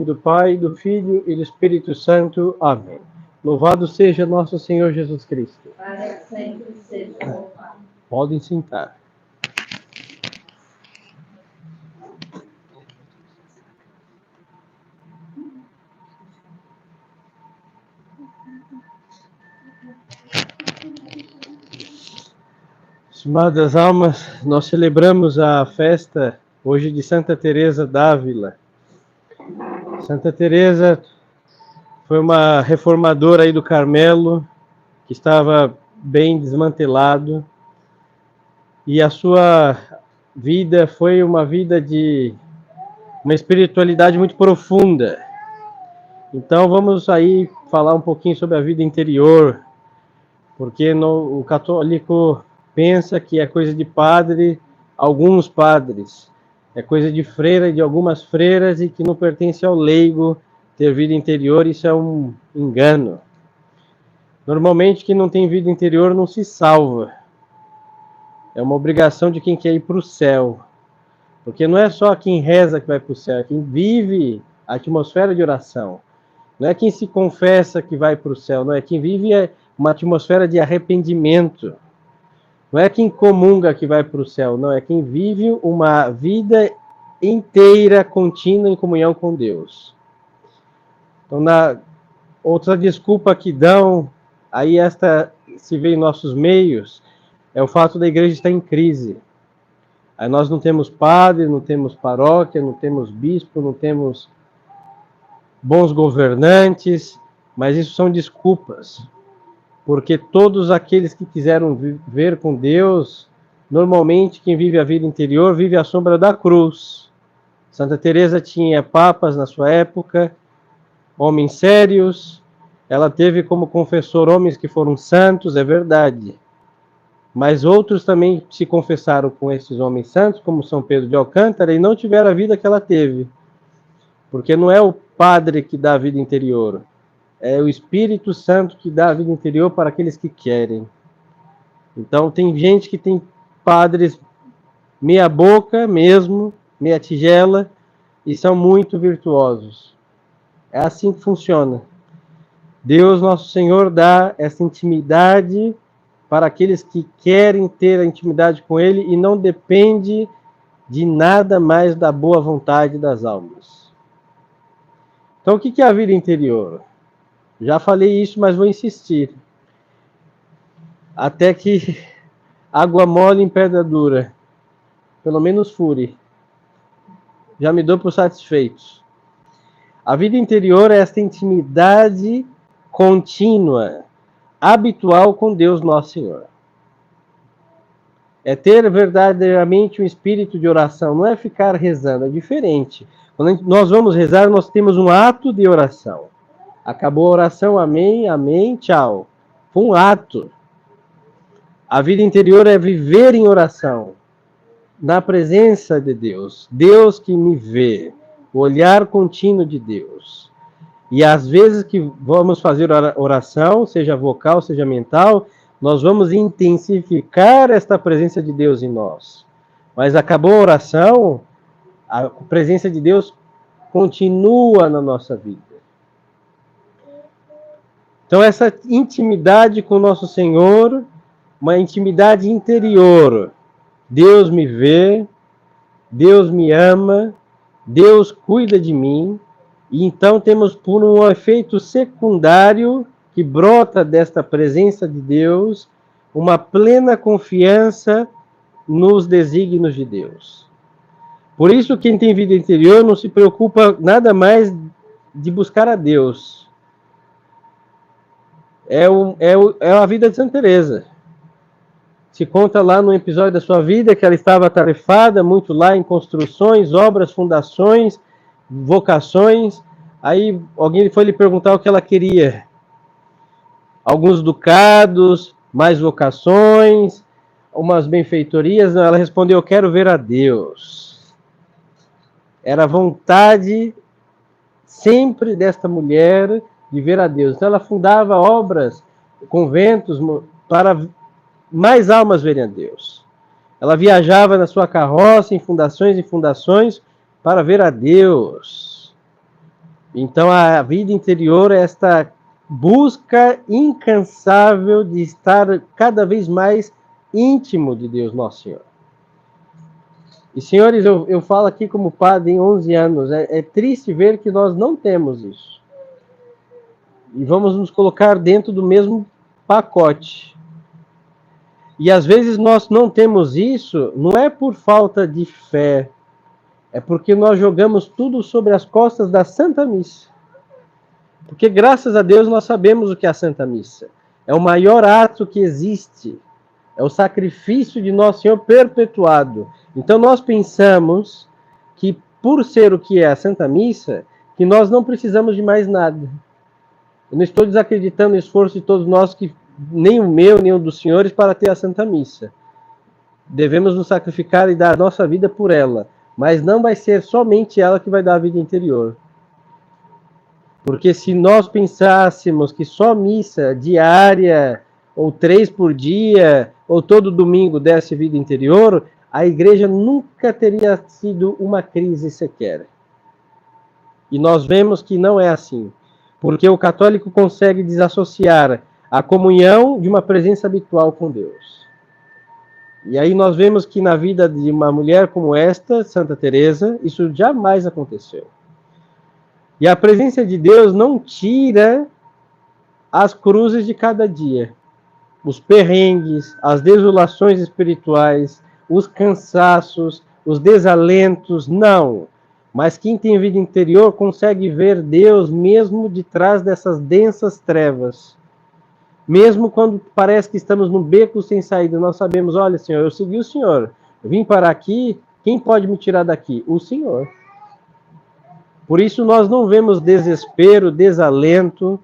Do Pai, do Filho e do Espírito Santo. Amém. Louvado seja nosso Senhor Jesus Cristo. Para sempre seja louvado. Podem sentar. Estimadas almas, nós celebramos a festa hoje de Santa Teresa d'Ávila. Santa Teresa foi uma reformadora aí do Carmelo, que estava bem desmantelado, e a sua vida foi uma vida de uma espiritualidade muito profunda. Então vamos aí falar um pouquinho sobre a vida interior, porque o católico pensa que é coisa de padre, alguns padres, é coisa de freira, de algumas freiras, e que não pertence ao leigo ter vida interior. Isso é um engano. Normalmente quem não tem vida interior não se salva. É uma obrigação de quem quer ir para o céu. Porque não é só quem reza que vai para o céu, é quem vive a atmosfera de oração. Não é quem se confessa que vai para o céu, não é quem vive uma atmosfera de arrependimento. Não é quem comunga que vai para o céu, não, é quem vive uma vida inteira, contínua em comunhão com Deus. Então, outra desculpa que dão, aí esta se vê em nossos meios, é o fato da igreja estar em crise. Aí nós não temos padre, não temos paróquia, não temos bispo, não temos bons governantes, mas isso são desculpas. Porque todos aqueles que quiseram viver com Deus, normalmente quem vive a vida interior vive à sombra da cruz. Santa Teresa tinha papas na sua época, homens sérios, ela teve como confessor homens que foram santos, é verdade. Mas outros também se confessaram com esses homens santos, como São Pedro de Alcântara, e não tiveram a vida que ela teve. Porque não é o padre que dá a vida interior, é o Espírito Santo que dá a vida interior para aqueles que querem. Então tem gente que tem padres meia boca mesmo, meia tigela, e são muito virtuosos. É assim que funciona. Deus, nosso Senhor, dá essa intimidade para aqueles que querem ter a intimidade com Ele e não depende de nada mais da boa vontade das almas. Então, o que é a vida interior? Já falei isso, mas vou insistir. Até que água mole em pedra dura. Pelo menos fure. Já me dou por satisfeitos. A vida interior é esta intimidade contínua, habitual com Deus Nosso Senhor. É ter verdadeiramente um espírito de oração. Não é ficar rezando, é diferente. Quando nós vamos rezar, nós temos um ato de oração. Acabou a oração, amém, amém, tchau. Foi um ato. A vida interior é viver em oração, na presença de Deus. Deus que me vê, o olhar contínuo de Deus. E às vezes que vamos fazer oração, seja vocal, seja mental, nós vamos intensificar esta presença de Deus em nós. Mas acabou a oração, a presença de Deus continua na nossa vida. Então essa intimidade com o nosso Senhor, uma intimidade interior. Deus me vê, Deus me ama, Deus cuida de mim, e então temos por um efeito secundário que brota desta presença de Deus, uma plena confiança nos desígnios de Deus. Por isso, quem tem vida interior não se preocupa nada mais de buscar a Deus. É a vida de Santa Teresa. Se conta lá no episódio da sua vida que ela estava atarefada muito lá em construções, obras, fundações, vocações. Aí alguém foi lhe perguntar o que ela queria. Alguns ducados, mais vocações, umas benfeitorias. Ela respondeu: eu quero ver a Deus. Era a vontade sempre desta mulher de ver a Deus. Então ela fundava obras, conventos, para mais almas verem a Deus. Ela viajava na sua carroça em fundações para ver a Deus. Então a vida interior é esta busca incansável de estar cada vez mais íntimo de Deus Nosso Senhor. E senhores, eu falo aqui como padre em 11 anos, é triste ver que nós não temos isso. E vamos nos colocar dentro do mesmo pacote. E às vezes nós não temos isso, não é por falta de fé, é porque nós jogamos tudo sobre as costas da Santa Missa. Porque graças a Deus nós sabemos o que é a Santa Missa. É o maior ato que existe. É o sacrifício de Nosso Senhor perpetuado. Então nós pensamos que por ser o que é a Santa Missa, que nós não precisamos de mais nada. Eu não estou desacreditando o esforço de todos nós, que nem o meu, nem o dos senhores, para ter a Santa Missa. Devemos nos sacrificar e dar a nossa vida por ela. Mas não vai ser somente ela que vai dar a vida interior. Porque se nós pensássemos que só missa diária, ou 3 por dia, ou todo domingo desse vida interior, a igreja nunca teria sido uma crise sequer. E nós vemos que não é assim. Porque o católico consegue desassociar a comunhão de uma presença habitual com Deus. E aí nós vemos que na vida de uma mulher como esta, Santa Teresa, isso jamais aconteceu. E a presença de Deus não tira as cruzes de cada dia, os perrengues, as desolações espirituais, os cansaços, os desalentos, não. Mas quem tem vida interior consegue ver Deus mesmo de trás dessas densas trevas. Mesmo quando parece que estamos num beco sem saída, nós sabemos, olha, Senhor, eu segui o Senhor, eu vim parar aqui, quem pode me tirar daqui? O Senhor. Por isso nós não vemos desespero, desalento,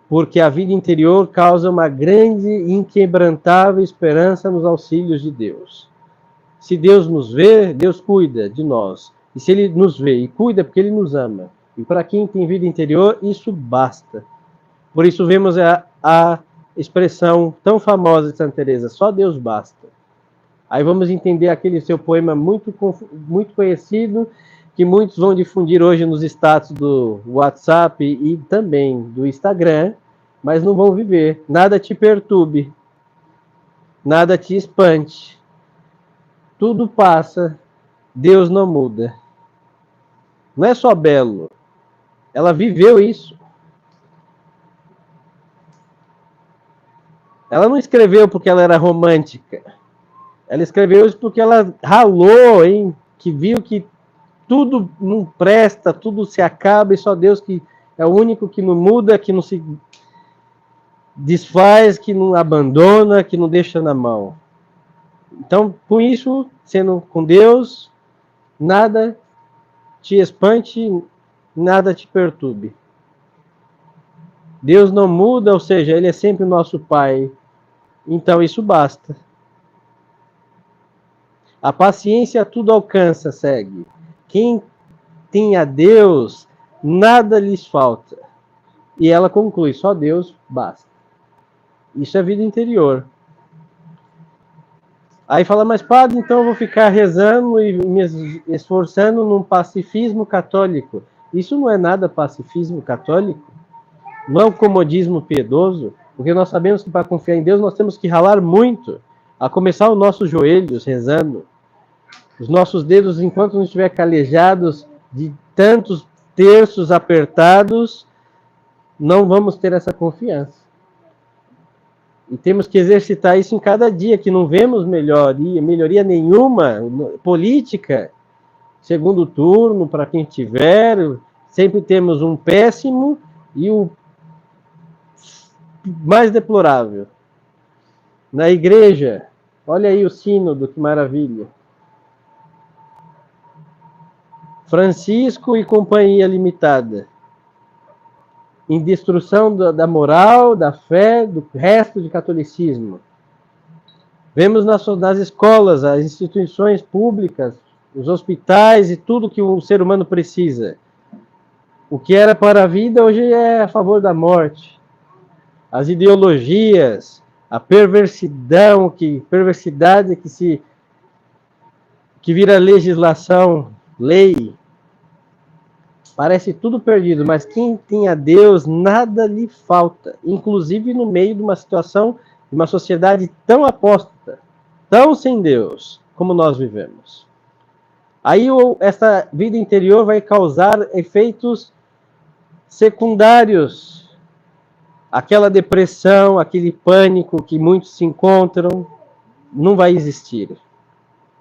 porque a vida interior causa uma grande e inquebrantável esperança nos auxílios de Deus. Se Deus nos vê, Deus cuida de nós. E se Ele nos vê e cuida, porque Ele nos ama. E para quem tem vida interior, isso basta. Por isso vemos a expressão tão famosa de Santa Teresa, só Deus basta. Aí vamos entender aquele seu poema muito conhecido, que muitos vão difundir hoje nos status do WhatsApp e também do Instagram, mas não vão viver. Nada te perturbe, nada te espante. Tudo passa, Deus não muda. Não é só belo, ela viveu isso. Ela não escreveu porque ela era romântica. Ela escreveu isso porque ela ralou, hein? Que viu que tudo não presta, tudo se acaba e só Deus que é o único que não muda, que não se desfaz, que não abandona, que não deixa na mão. Então, com isso, sendo com Deus, nada te espante, nada te perturbe. Deus não muda, ou seja, Ele é sempre o nosso Pai. Então, isso basta. A paciência tudo alcança, segue. Quem tem a Deus, nada lhes falta. E ela conclui, só Deus basta. Isso é vida interior. Aí fala, mas padre, então eu vou ficar rezando e me esforçando num pacifismo católico. Isso não é nada pacifismo católico? Não é um comodismo piedoso? Porque nós sabemos que para confiar em Deus nós temos que ralar muito, a começar os nossos joelhos rezando. Os nossos dedos, enquanto não estiver calejados de tantos terços apertados, não vamos ter essa confiança. E temos que exercitar isso em cada dia, que não vemos melhoria nenhuma política. Segundo turno, para quem tiver, sempre temos um péssimo e o mais deplorável. Na igreja, olha aí o sínodo, que maravilha. Francisco e Companhia Limitada. Em destruição da moral, da fé, do resto de catolicismo. Vemos nas escolas, as instituições públicas, os hospitais e tudo que o ser humano precisa. O que era para a vida, hoje é a favor da morte. As ideologias, a perversidade que vira legislação, lei. Parece tudo perdido, mas quem tem a Deus, nada lhe falta. Inclusive no meio de uma situação, de uma sociedade tão apóstata, tão sem Deus, como nós vivemos. Aí essa vida interior vai causar efeitos secundários. Aquela depressão, aquele pânico que muitos se encontram, não vai existir.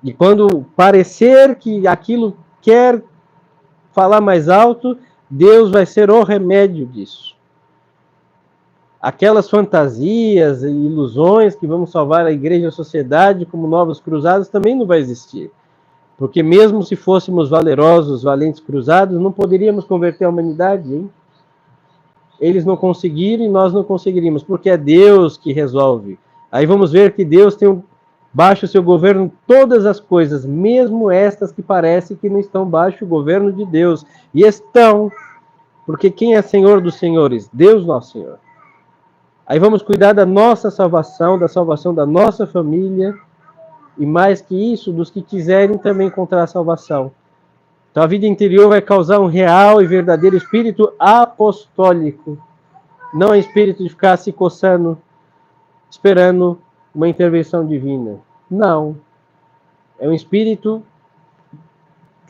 E quando parecer que aquilo quer falar mais alto, Deus vai ser o remédio disso. Aquelas fantasias e ilusões que vamos salvar a igreja e a sociedade como novos cruzados também não vai existir. Porque mesmo se fôssemos valerosos, valentes cruzados, não poderíamos converter a humanidade, hein? Eles não conseguiram e nós não conseguiríamos, porque é Deus que resolve. Aí vamos ver que Deus tem baixo o seu governo todas as coisas, mesmo estas que parecem que não estão baixo o governo de Deus. E estão, porque quem é Senhor dos senhores? Deus nosso Senhor. Aí vamos cuidar da nossa salvação, da salvação da nossa família, e mais que isso, dos que quiserem também encontrar a salvação. Então a vida interior vai causar um real e verdadeiro espírito apostólico. Não é espírito de ficar se coçando, esperando uma intervenção divina. Não. É um espírito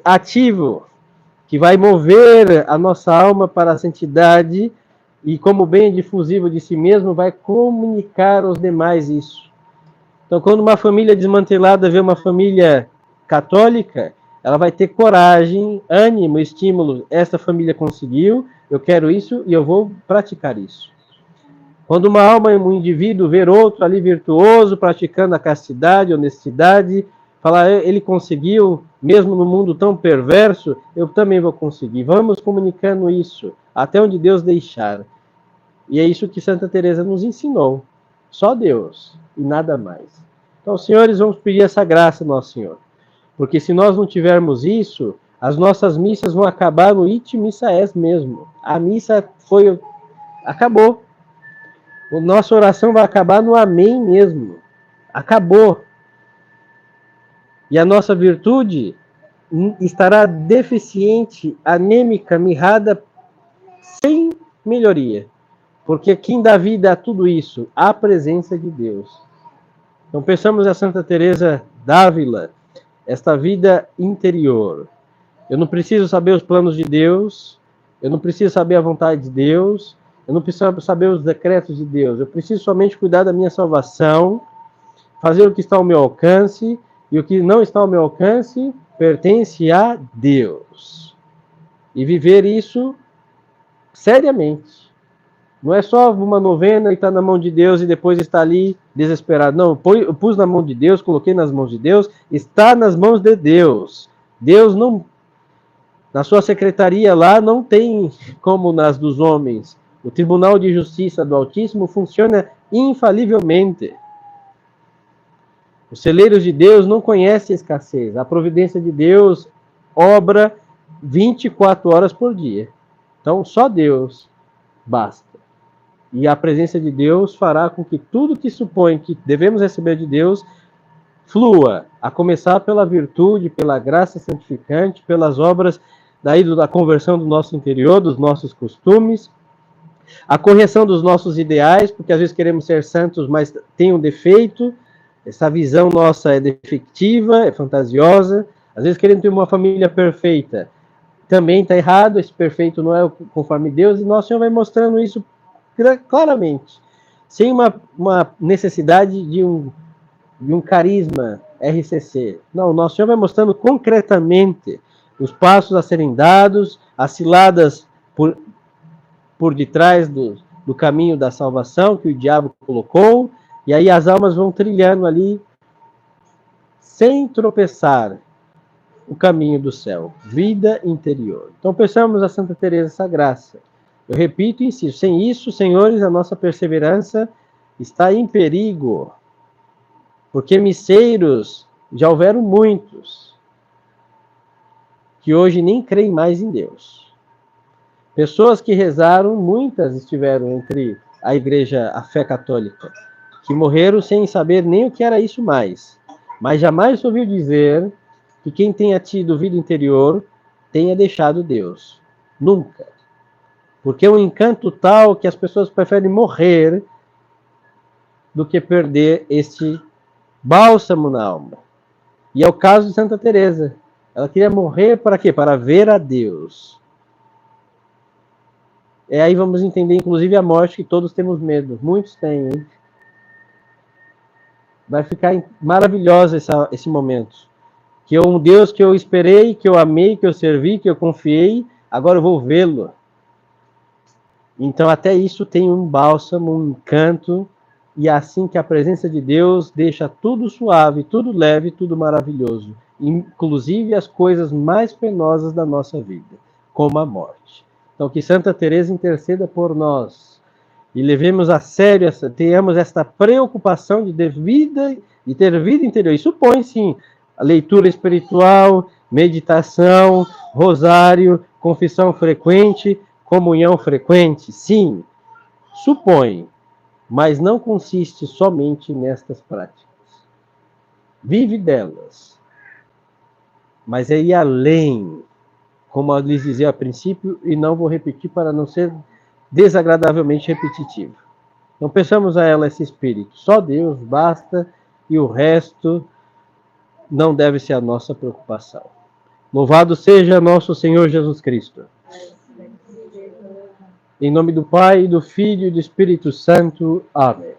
ativo, que vai mover a nossa alma para a santidade e, como bem difusivo de si mesmo, vai comunicar aos demais isso. Então, quando uma família desmantelada vê uma família católica, ela vai ter coragem, ânimo, estímulo. Essa família conseguiu, eu quero isso e eu vou praticar isso. Quando uma alma, um indivíduo, ver outro ali virtuoso, praticando a castidade, honestidade, falar, ele conseguiu, mesmo no mundo tão perverso, eu também vou conseguir. Vamos comunicando isso, até onde Deus deixar. E é isso que Santa Teresa nos ensinou. Só Deus e nada mais. Então, senhores, vamos pedir essa graça, nosso Senhor. Porque se nós não tivermos isso, as nossas missas vão acabar no it missa est mesmo. A missa acabou. A nossa oração vai acabar no amém mesmo. Acabou. E a nossa virtude estará deficiente, anêmica, mirrada, sem melhoria. Porque quem dá vida a tudo isso? A presença de Deus. Então pensamos a Santa Teresa d'Ávila, esta vida interior. Eu não preciso saber os planos de Deus, eu não preciso saber a vontade de Deus, eu não preciso saber os decretos de Deus, eu preciso somente cuidar da minha salvação, fazer o que está ao meu alcance, e o que não está ao meu alcance pertence a Deus. E viver isso seriamente. Não é só uma novena e está na mão de Deus e depois está ali desesperado. Não, eu pus na mão de Deus, coloquei nas mãos de Deus, está nas mãos de Deus. Deus não... Na sua secretaria lá não tem como nas dos homens. O Tribunal de Justiça do Altíssimo funciona infalivelmente. Os celeiros de Deus não conhecem a escassez. A providência de Deus obra 24 horas por dia. Então, só Deus basta. E a presença de Deus fará com que tudo que supõe que devemos receber de Deus flua, a começar pela virtude, pela graça santificante, pelas obras da conversão do nosso interior, dos nossos costumes, a correção dos nossos ideais, porque às vezes queremos ser santos, mas tem um defeito, essa visão nossa é defectiva, é fantasiosa, às vezes queremos ter uma família perfeita, também está errado, esse perfeito não é conforme Deus, e nosso Senhor vai mostrando isso claramente, sem uma necessidade de um carisma RCC. Não, nosso Senhor vai mostrando concretamente os passos a serem dados, as ciladas por detrás do caminho da salvação que o diabo colocou, e aí as almas vão trilhando ali, sem tropeçar, o caminho do céu. Vida interior. Então, peçamos a Santa Teresa essa graça. Eu repito e insisto, sem isso, senhores, a nossa perseverança está em perigo. Porque misseiros já houveram muitos que hoje nem creem mais em Deus. Pessoas que rezaram, muitas estiveram entre a igreja, a fé católica, que morreram sem saber nem o que era isso mais. Mas jamais ouviu dizer que quem tenha tido vida interior tenha deixado Deus. Nunca. Porque é um encanto tal que as pessoas preferem morrer do que perder este bálsamo na alma. E é o caso de Santa Teresa. Ela queria morrer para quê? Para ver a Deus. Aí vamos entender, inclusive, a morte que todos temos medo. Muitos têm, hein? Vai ficar maravilhoso esse momento. Que é um Deus que eu esperei, que eu amei, que eu servi, que eu confiei, agora eu vou vê-lo. Então até isso tem um bálsamo, um encanto, e é assim que a presença de Deus deixa tudo suave, tudo leve, tudo maravilhoso. Inclusive as coisas mais penosas da nossa vida, como a morte. Então que Santa Teresa interceda por nós e levemos a sério, tenhamos esta preocupação de ter vida interior. Isso supõe, sim, a leitura espiritual, meditação, rosário, confissão frequente, comunhão frequente, sim, supõe, mas não consiste somente nestas práticas. Vive delas, mas é ir além, como eu lhes dizia a princípio, e não vou repetir para não ser desagradavelmente repetitivo. Não peçamos a ela esse espírito. Só Deus basta e o resto não deve ser a nossa preocupação. Louvado seja nosso Senhor Jesus Cristo. Em nome do Pai, do Filho e do Espírito Santo. Amém.